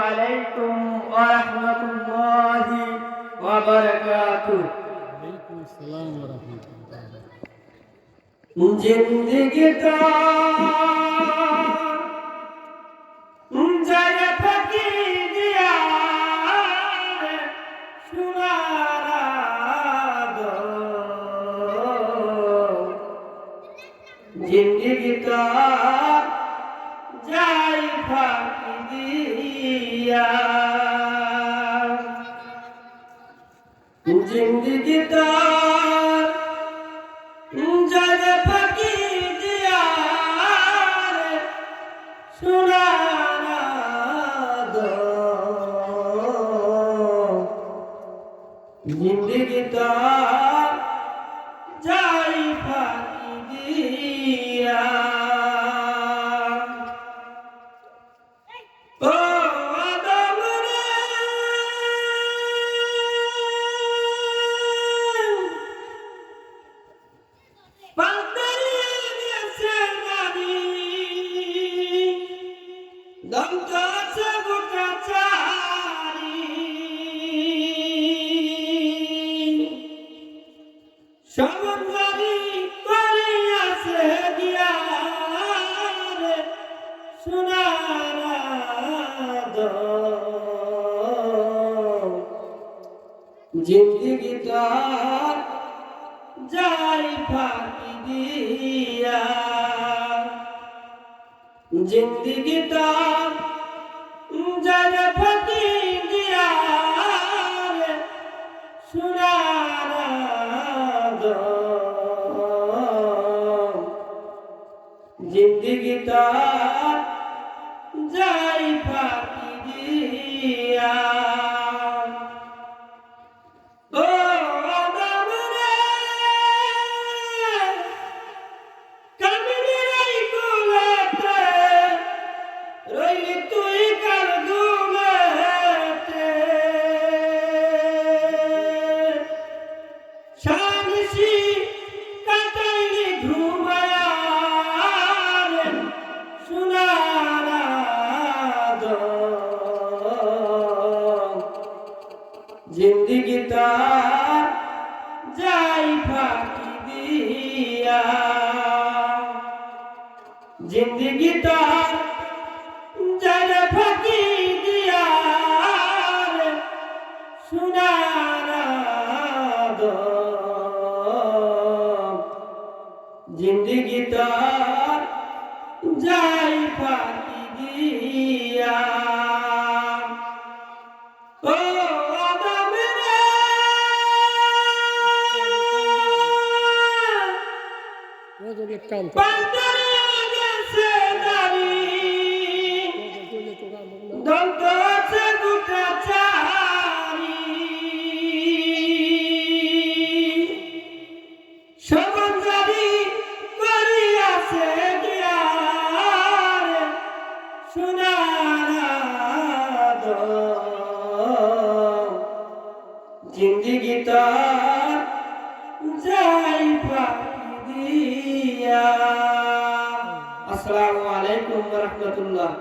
আলাইকুম ওয়া রাহমাতুল্লাহি ওয়া বারাকাতুহু। ওয়ালাইকুম আসসালাম ওয়া রাহমাতুল্লাহ। জিন্দেগিটা যারা ফাঁকি দিয়া সোনার জিন্দেগিটা যাই ফাঁকি দিয়া জিন্দেগিটা যারা ফাঁকি দিয়া সোনার জিন্দেগিটা যাই ফাঁকি দিয়া ও আদম রে পাতারিয়ে গেছে নারী দন্ত আছে গোটা চারি সমুদ্রী করিয়াছে গিয়া রে সোনার জিন্দেগিটা যাই ফাঁকি দিয়া জিন্দেগিটা যাই ফাঁকি দিয়া রে সোনার জিন্দেগিটা যাই ফাঁকি দিয়া ও আদম রে কামিনীর এই কোলেতে রইলি তুই কার দুলেতে সানিসি কাটাইলি ঘুমায়া রে সোনার জিন্দেগিটা যাই ফাঁকি দিয়া জিন্দেগিটা যাই ফাঁকি দিয়া রে সোনার জিন্দেগিটা যাই ফাঁকি দিয়া ও আদম রে পাতারিয়ে গেছে নারী দন্ত আছে গোটা চারি সমুদ্রী করিয়াছে গিয়া রে সোনার জিন্দেগিটা যাই ফাঁকি দিয়া। আসসালামু আলাইকুম ওয়া রাহমাতুল্লাহ।